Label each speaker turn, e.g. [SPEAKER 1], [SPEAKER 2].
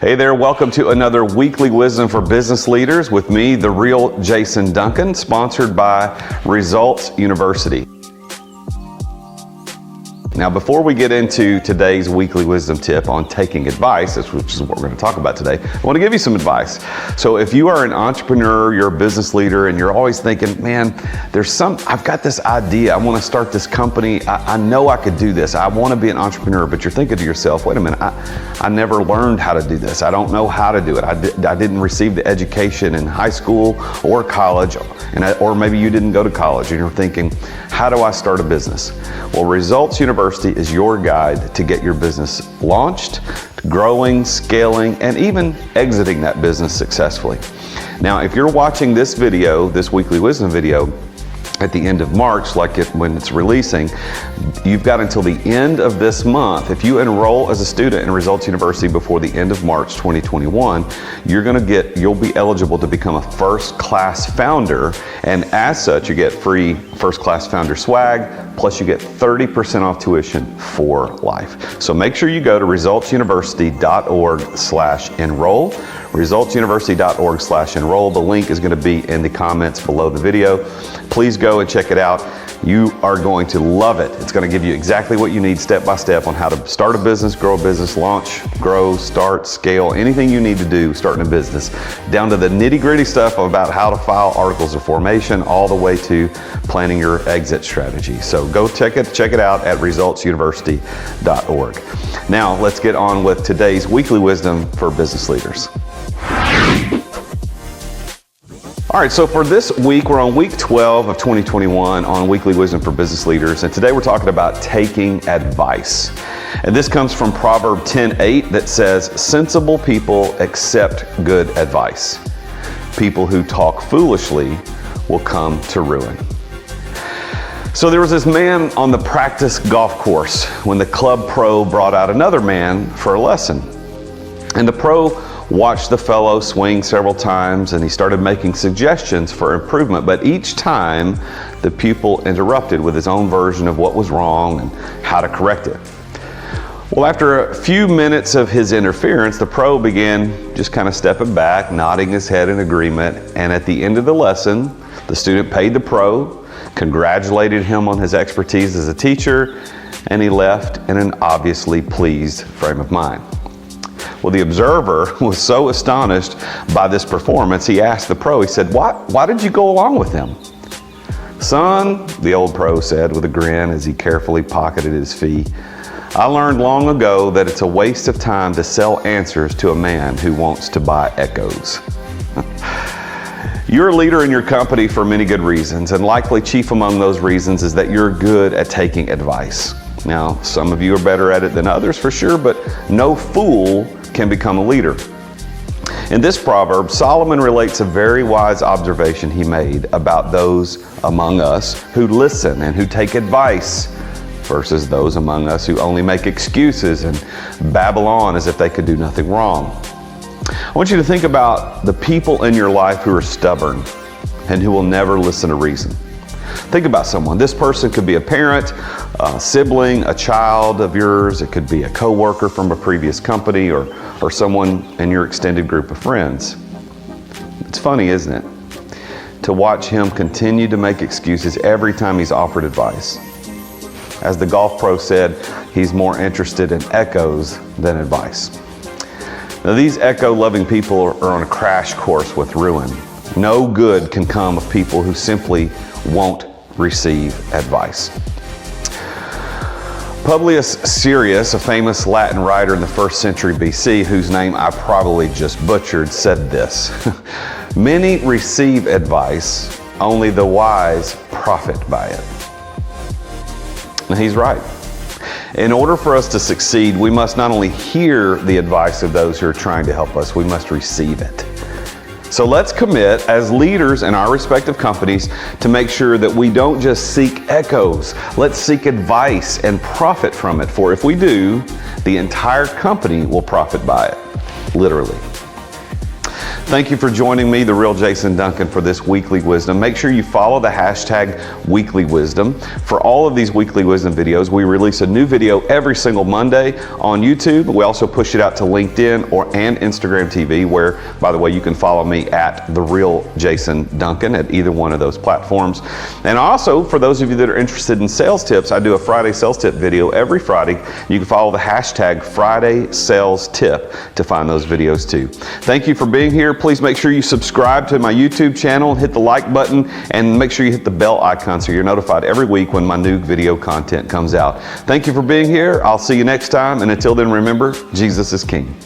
[SPEAKER 1] Hey there, welcome to another Weekly Wisdom for Business Leaders with me, the real Jason Duncan, sponsored by Results University. Now, before we get into today's weekly wisdom tip on taking advice, which is what we're going to talk about today, I want to give you some advice. So if you are an entrepreneur, you're a business leader, and you're always thinking, man, I've got this idea. I want to start this company. I know I could do this. I want to be an entrepreneur, but you're thinking to yourself, wait a minute, I never learned how to do this. I don't know how to do it. I didn't receive the education in high school or college, or maybe you didn't go to college, and you're thinking, how do I start a business? Well, Results University is your guide to get your business launched, growing, scaling, and even exiting that business successfully. Now, if you're watching this video, this weekly wisdom video, at the end of March, when it's releasing, you've got until the end of this month. If you enroll as a student in Results University before the end of March 2021, you'll be eligible to become a first-class founder, and as such, you get free first-class founder swag, plus you get 30% off tuition for life. So make sure you go to resultsuniversity.org/enroll. resultsuniversity.org/enroll. The link is going to be in the comments below the video. Please go and check it out. You are going to love it. It's going to give you exactly what you need step by step on how to start a business, grow a business, launch, grow, start, scale, anything you need to do starting a business, down to the nitty-gritty stuff about how to file articles of formation, all the way to planning your exit strategy. So go check it out at resultsuniversity.org. Now let's get on with today's weekly wisdom for business leaders. All right, so for this week, we're on week 12 of 2021 on Weekly Wisdom for Business Leaders, and today we're talking about taking advice. And this comes from Proverb 10:8 that says, sensible people accept good advice. People who talk foolishly will come to ruin. So there was this man on the practice golf course when the club pro brought out another man for a lesson. And the pro watched the fellow swing several times, and he started making suggestions for improvement, but each time the pupil interrupted with his own version of what was wrong and how to correct it. Well, after a few minutes of his interference, the pro began just kind of stepping back, nodding his head in agreement, and at the end of the lesson, the student paid the pro, congratulated him on his expertise as a teacher, and he left in an obviously pleased frame of mind. Well, the observer was so astonished by this performance, he asked the pro, he said, why did you go along with him? Son, the old pro said with a grin as he carefully pocketed his fee, I learned long ago that it's a waste of time to sell answers to a man who wants to buy echoes. You're a leader in your company for many good reasons, and likely chief among those reasons is that you're good at taking advice. Now, some of you are better at it than others for sure, but no fool can become a leader. In this proverb, Solomon relates a very wise observation he made about those among us who listen and who take advice versus those among us who only make excuses and babble on as if they could do nothing wrong. I want you to think about the people in your life who are stubborn and who will never listen to reason. Think about someone. This person could be a parent, a sibling, a child of yours. It could be a coworker from a previous company or someone in your extended group of friends. It's funny, isn't it, to watch him continue to make excuses every time he's offered advice. As the golf pro said, he's more interested in echoes than advice. Now, these echo-loving people are on a crash course with ruin. No good can come of people who simply won't receive advice. Publius Syrus, a famous Latin writer in the 1st century BC, whose name I probably just butchered, said this, many receive advice, only the wise profit by it. And he's right. In order for us to succeed, we must not only hear the advice of those who are trying to help us, we must receive it. So let's commit as leaders in our respective companies to make sure that we don't just seek echoes. Let's seek advice and profit from it. For if we do, the entire company will profit by it, literally. Thank you for joining me, the real Jason Duncan, for this weekly wisdom. Make sure you follow the hashtag Weekly Wisdom. For all of these weekly wisdom videos, we release a new video every single Monday on YouTube. We also push it out to LinkedIn and Instagram TV, where, by the way, you can follow me at the real Jason Duncan at either one of those platforms. And also, for those of you that are interested in sales tips, I do a Friday sales tip video every Friday. You can follow the hashtag Friday Sales Tip to find those videos too. Thank you for being here. Please make sure you subscribe to my YouTube channel, hit the like button, and make sure you hit the bell icon so you're notified every week when my new video content comes out. Thank you for being here. I'll see you next time, and until then, remember, Jesus is King.